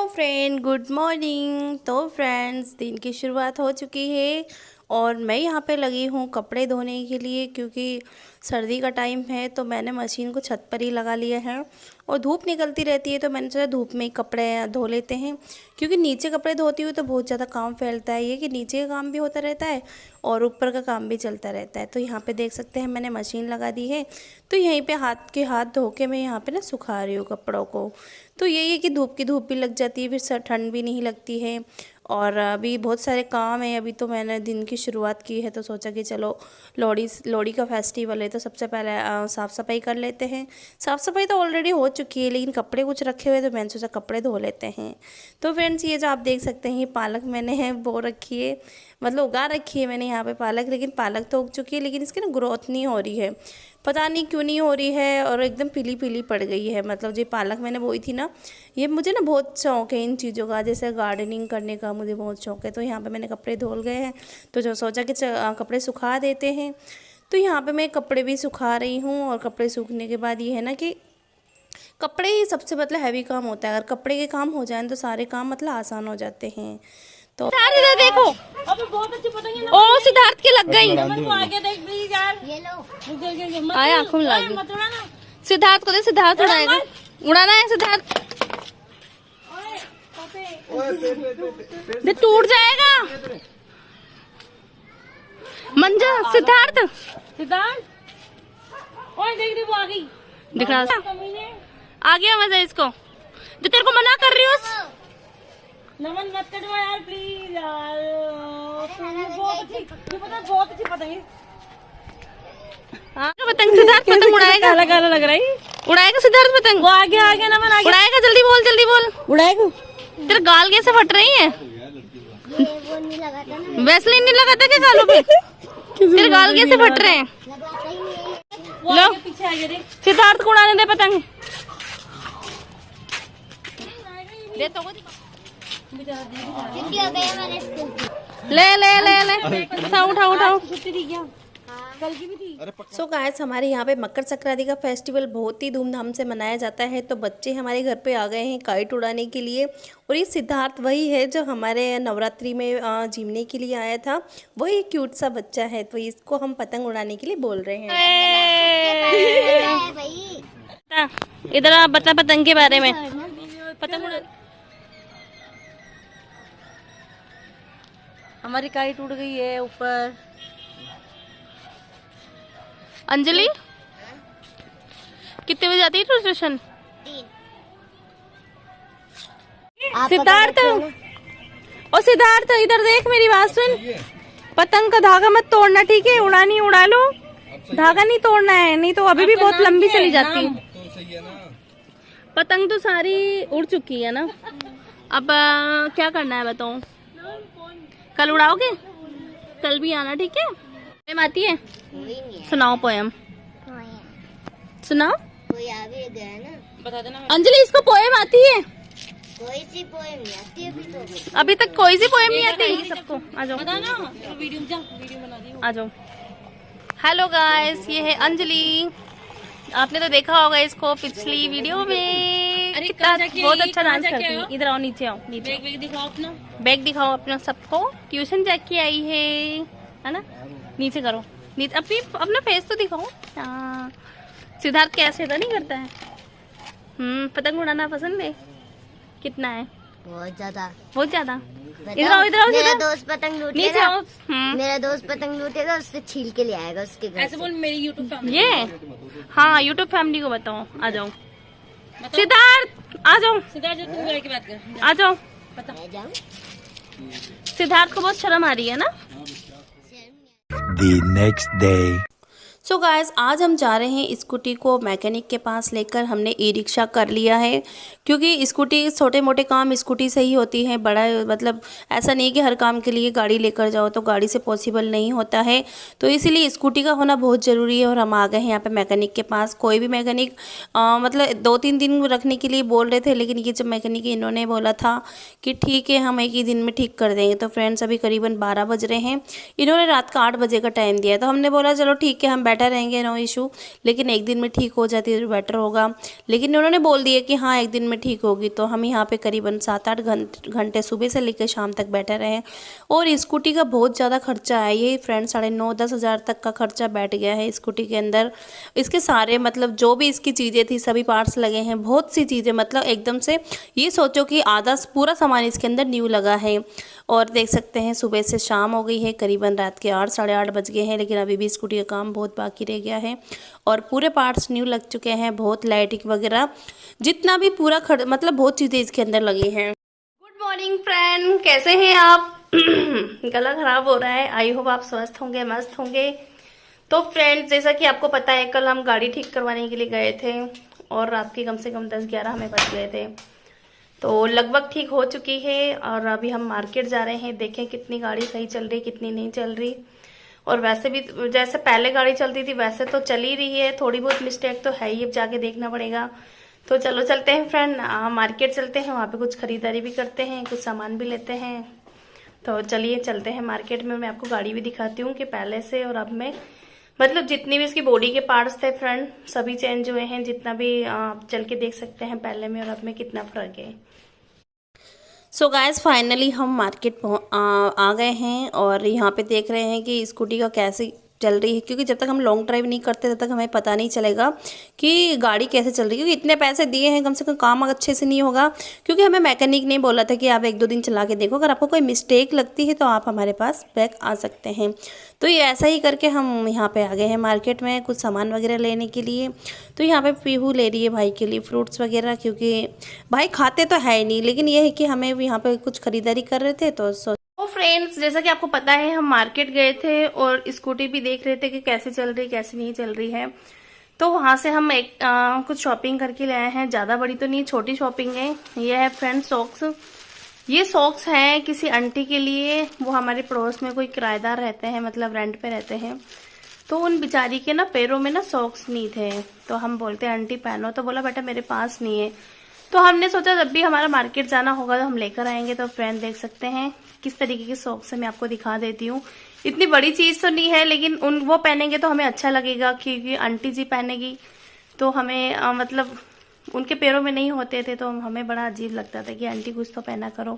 Friend, good morning. तो friends, दिन की शुरुआत हो चुकी है और मैं यहाँ पे लगी हूँ कपड़े धोने के लिए, क्योंकि सर्दी का टाइम है। तो मैंने मशीन को छत पर ही लगा लिया है और धूप निकलती रहती है, तो मैंने सोचा धूप में ही कपड़े धो लेते हैं, क्योंकि नीचे कपड़े धोती हुई तो बहुत ज़्यादा काम फैलता है। ये कि नीचे का काम भी होता रहता है और ऊपर का काम भी चलता रहता है। तो यहाँ पे देख सकते हैं मैंने मशीन लगा दी है, तो यहीं पे हाथ धो के मैं यहाँ पे ना सुखा रही हूँ कपड़ों को। तो यही है कि धूप भी लग जाती है, फिर ठंड भी नहीं लगती है। और अभी बहुत सारे काम है। अभी तो मैंने दिन की शुरुआत की है, तो सोचा कि चलो लोहड़ी का फेस्टिवल है, तो सबसे पहले साफ़ सफाई कर लेते हैं। साफ़ सफाई तो ऑलरेडी हो चुकी है, लेकिन कपड़े कुछ रखे हुए, तो मैंने सोचा कपड़े धो लेते हैं। तो फ्रेंड्स, ये जो आप देख सकते हैं, पालक मैंने है बो रखी है, मतलब उगा रखी है मैंने यहाँ पे पालक। लेकिन पालक तो उग चुकी है, लेकिन इसकी ना ग्रोथ नहीं हो रही है, पता नहीं क्यों नहीं हो रही है, और एकदम पीली पीली पड़ गई है। मतलब जो पालक मैंने बोई थी ना, ये मुझे ना बहुत शौक है इन चीज़ों का, जैसे गार्डनिंग करने का मुझे बहुत शौक है। तो यहाँ पे मैंने कपड़े धुल गए हैं, तो जो सोचा कि कपड़े सुखा देते हैं। तो यहाँ पे मैं कपड़े भी सुखा रही हूँ, और कपड़े सूखने के बाद ये है ना कि कपड़े ही सबसे मतलब हैवी काम होता है। अगर कपड़े के काम हो जाए तो सारे काम मतलब आसान हो जाते हैं। तो इधर देखो, अबे बहुत अच्छी पतंग है ना। ओ सिद्धार्थ के लग गई। आगे देख प्लीज यार, ये लो आया आंखों में लगी। सिद्धार्थ को दे, सिद्धार्थ उड़ाएगा, उड़ाना है सिद्धार्थ। टूट जाएगा मंजा। सिद्धार्थ ओए देख वो आ गई, दिख रहा आ गया मजा इसको, जो तेरे को मना कर रही हूँ। नमन मत कटवा यार प्लीज यार, बहुत अच्छी पतंग है। हाँ पतंग, सिद्धार्थ पतंग उड़ाएगा। काला काला लग रहा है, उड़ाएगा सिद्धार्थ पतंग। वो आगे आगे नमन आगे उड़ाएगा, जल्दी बोल जल्दी बोल। उड़ाएगा। तेरे गाल कैसे फट रही है? वैसलीन नहीं लगाता क्या गालों पे? तेरे गाल कैसे फट रहे हैं? लो सिद्धार्थ को उड़ाने दे पतंग। दे तो ले ले ले ले, उठाओ उठाओ उठाओ। सो गाइस, हमारे यहाँ पे मकर संक्रांति का फेस्टिवल बहुत ही धूमधाम से मनाया जाता है। तो बच्चे हमारे घर पे आ गए हैं काइट उड़ाने के लिए, और ये सिद्धार्थ वही है जो हमारे नवरात्रि में झीमने के लिए आया था। वही क्यूट सा बच्चा है, तो इसको हम पतंग उड़ाने के लिए बोल रहे हैं। इधर आप बता पतंग के बारे में। पतंग हमारी काइट उड़ गई है ऊपर। अंजलि कितने बजे जाती है ट्यूशन? सिद्धार्थ, ओ सिद्धार्थ इधर देख, मेरी बात सुन। पतंग का धागा मत तोड़ना, ठीक है? उड़ानी उड़ा लो, धागा नहीं तोड़ना है, नहीं तो अभी भी बहुत लंबी चली जाती है। पतंग तो सारी उड़ चुकी है ना। अब क्या करना है बताओ? कल उड़ाओगे? कल भी आना, ठीक है? पोएम आती है? सुनाओ पोएम, सुनाओ। कोई आ भी गया ना, बता देना। अंजलि इसको पोएम आती है? कोई सी पोएम नहीं आती अभी तक कोई सी पोएम नहीं आती सबको। आ जाओ, वीडियो बना दी। आ जाओ। हेलो गाइस, ये है अंजलि। आपने तो देखा होगा इसको पिछली वीडियो में। अरे बहुत अच्छा डांस करती है। इधर आओ, नीचे आओ, नीचे बैग दिखाओ अपना, बैग दिखाओ अपना सबको। ट्यूशन जाके आई है ना? नीचे करो, नीचे अपना फेस तो दिखाओ। हाँ, सिद्धार्थ कैसे तो नहीं करता है? पतंग उड़ाना पसंद है? कितना है? बहुत ज्यादा, बहुत ज्यादा। इधर आओ, इधर आओ। मेरा दोस्त पतंग लूटेगा, मेरा दोस्त पतंग लूटेगा, उससे छील के ले आएगा उसके घर। ऐसे बोल मेरी यूट्यूब फैमिली। ये हाँ, यूट्यूब फैमिली को बताओ। आ जाओ सिद्धार्थ, आ जाओ। सिद्धार्थ तुम की बात कर, आ जाओ। सिद्धार्थ को बहुत शर्म आ रही है ना। The next day. So guys, आज हम जा रहे हैं स्कूटी को मैकेनिक के पास लेकर। हमने ई रिक्शा कर लिया है, क्योंकि स्कूटी छोटे मोटे काम स्कूटी से ही होती है। बड़ा मतलब ऐसा नहीं कि हर काम के लिए गाड़ी लेकर जाओ, तो गाड़ी से पॉसिबल नहीं होता है। तो इसीलिए स्कूटी का होना बहुत ज़रूरी है। और हम आ गए हैं यहाँ पे मैकेनिक के पास। कोई भी मैकेनिक मतलब 2-3 दिन रखने के लिए बोल रहे थे, लेकिन ये जब मैकेनिक इन्होंने बोला था कि ठीक है हम एक ही दिन में ठीक कर देंगे। तो फ्रेंड्स, अभी करीबन 12 बज रहे हैं। इन्होंने रात का 8 बजे का टाइम दिया, तो हमने बोला चलो ठीक है, हम बैठ बैठे रहेंगे नो इशू, लेकिन एक दिन में ठीक हो जाती तो बेटर होगा। लेकिन उन्होंने बोल दिया कि हाँ एक दिन में ठीक होगी, तो हम यहाँ पे करीबन 7-8 घंटे सुबह से लेकर शाम तक बैठे रहे। और स्कूटी का बहुत ज़्यादा खर्चा है ये फ्रेंड, 9.5-10 हज़ार तक का खर्चा बैठ गया है स्कूटी के अंदर। इसके सारे मतलब जो भी इसकी चीज़ें थी सभी पार्ट्स लगे हैं, बहुत सी चीज़ें, मतलब एकदम से ये सोचो कि आधा पूरा सामान इसके अंदर न्यू लगा है। और देख सकते हैं सुबह से शाम हो गई है, करीबन रात के 8-8:30 बज गए हैं, लेकिन अभी भी स्कूटी का काम बहुत बाकी रह गया है और पूरे पार्ट्स न्यू लग चुके हैं, बहुत लाइटिंग वगैरह जितना भी पूरा मतलब बहुत चीज़ें इसके अंदर लगी हैं। गुड मॉर्निंग फ्रेंड, कैसे हैं आप? गला खराब हो रहा है, आई होप आप स्वस्थ होंगे, मस्त होंगे। तो फ्रेंड्स जैसा कि आपको पता है कल हम गाड़ी ठीक करवाने के लिए गए थे और रात के कम से कम 10-11 हमें बज गए थे, तो लगभग ठीक हो चुकी है। और अभी हम मार्केट जा रहे हैं, देखें कितनी गाड़ी सही चल रही कितनी नहीं चल रही। और वैसे भी जैसे पहले गाड़ी चलती थी वैसे तो चल ही रही है, थोड़ी बहुत मिस्टेक तो है ही, अब जाके देखना पड़ेगा। तो चलो चलते हैं फ्रेंड, मार्केट चलते हैं, वहाँ पे कुछ खरीदारी भी करते हैं, कुछ सामान भी लेते हैं। तो चलिए चलते हैं मार्केट में, मैं आपको गाड़ी भी दिखाती हूँ कि पहले से और अब में मतलब जितनी भी इसकी बॉडी के पार्ट्स थे फ्रेंड सभी चेंज हुए हैं, जितना भी आप चल के देख सकते हैं पहले में और अब में कितना फर्क है। सो गाइस फाइनली हम मार्केट आ गए हैं और यहाँ पे देख रहे हैं कि स्कूटी का कैसे चल रही है, क्योंकि जब तक हम लॉन्ग ड्राइव नहीं करते तब तक हमें पता नहीं चलेगा कि गाड़ी कैसे चल रही है। क्योंकि इतने पैसे दिए हैं, कम से कम काम अच्छे से नहीं होगा। क्योंकि हमें मैकेनिक ने बोला था कि आप 1-2 दिन चला के देखो, अगर आपको कोई मिस्टेक लगती है तो आप हमारे पास बैक आ सकते हैं। तो ये ऐसा ही करके हम यहाँ पे आ गए हैं मार्केट में कुछ सामान वगैरह लेने के लिए। तो यहाँ पे पीहू ले रही है भाई के लिए फ्रूट्स वगैरह, क्योंकि भाई खाते तो है ही नहीं, लेकिन ये है कि हमें यहाँ पे कुछ खरीदारी कर रहे थे तो फ्रेंड्स जैसा कि आपको पता है हम मार्केट गए थे और स्कूटी भी देख रहे थे कि कैसे चल रही कैसे नहीं चल रही है। तो वहां से हम कुछ शॉपिंग करके ले आए हैं, ज्यादा बड़ी तो नहीं, छोटी शॉपिंग है। ये है फ्रेंड सॉक्स, ये सॉक्स हैं किसी आंटी के लिए, वो हमारे पड़ोस में कोई किराएदार रहते हैं, मतलब रेंट पे रहते हैं। तो उन बेचारी के ना पैरों में ना सॉक्स नहीं थे, तो हम बोलते हैं आंटी पहनो, तो बोला बेटा मेरे पास नहीं है। तो हमने सोचा जब भी हमारा मार्केट जाना होगा तो हम लेकर आएंगे। तो फ्रेंड देख सकते हैं किस तरीके की सॉक्स है, मैं आपको दिखा देती हूँ। इतनी बड़ी चीज तो नहीं है, लेकिन वो पहनेंगे तो हमें अच्छा लगेगा, क्योंकि आंटी जी पहनेगी तो हमें मतलब उनके पैरों में नहीं होते थे तो हमें बड़ा अजीब लगता था कि आंटी कुछ तो पहना करो।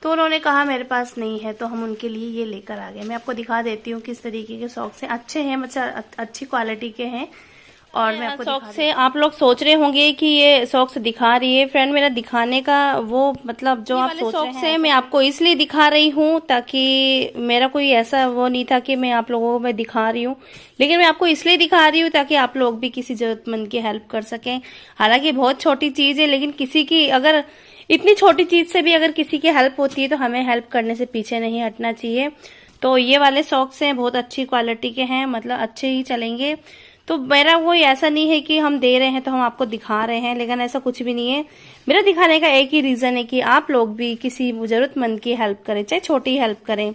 तो उन्होंने कहा मेरे पास नहीं है, तो हम उनके लिए ये लेकर आ गए। मैं आपको दिखा देती हूँ किस तरीके के सॉक्स हैं, अच्छे हैं, मतलब अच्छी क्वालिटी के हैं। और मैं आपको सॉक्स से आप लोग सोच रहे होंगे कि ये सॉक्स दिखा रही है, फ्रेंड मेरा दिखाने का वो मतलब जो आप सोच रहे हैं मैं आपको इसलिए दिखा रही हूँ ताकि मेरा कोई ऐसा वो नहीं था कि मैं आप लोगों को मैं दिखा रही हूँ, लेकिन मैं आपको इसलिए दिखा रही हूँ ताकि आप लोग भी किसी जरूरतमंद की हेल्प कर सकें। हालांकि बहुत छोटी चीज है, लेकिन किसी की अगर इतनी छोटी चीज से भी अगर किसी की हेल्प होती है तो हमें हेल्प करने से पीछे नहीं हटना चाहिए। तो ये वाले सॉक्स हैं, बहुत अच्छी क्वालिटी के हैं, मतलब अच्छे ही चलेंगे। तो मेरा वो ऐसा नहीं है कि हम दे रहे हैं तो हम आपको दिखा रहे हैं, लेकिन ऐसा कुछ भी नहीं है। मेरा दिखाने का एक ही रीजन है कि आप लोग भी किसी जरूरतमंद की हेल्प करें, चाहे छोटी हेल्प करें,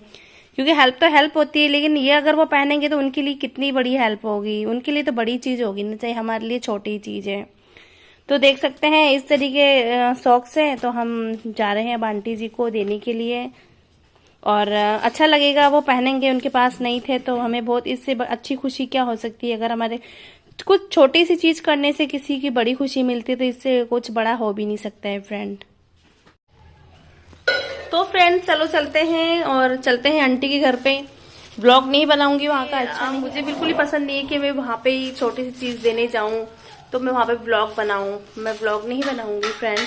क्योंकि हेल्प तो हेल्प होती है, लेकिन ये अगर वो पहनेंगे तो उनके लिए कितनी बड़ी हेल्प होगी, उनके लिए तो बड़ी चीज होगी ना, चाहे हमारे लिए छोटी चीज है। तो देख सकते हैं इस तरीके सॉक्स हैं, तो हम जा रहे हैं अब आंटी जी को देने के लिए और अच्छा लगेगा वो पहनेंगे। उनके पास नहीं थे तो हमें बहुत इससे अच्छी खुशी क्या हो सकती है, अगर हमारे कुछ छोटी सी चीज करने से किसी की बड़ी खुशी मिलती है तो इससे कुछ बड़ा हो भी नहीं सकता है फ्रेंड। तो फ्रेंड चलो चलते हैं और चलते हैं आंटी के घर पे। व्लॉग नहीं बनाऊंगी वहाँ का, अच्छा मुझे बिल्कुल ही पसंद नहीं है कि मैं वहाँ पे ही छोटी सी चीज देने जाऊं तो मैं वहाँ पे व्लॉग बनाऊं, मैं व्लॉग नहीं बनाऊंगी फ्रेंड।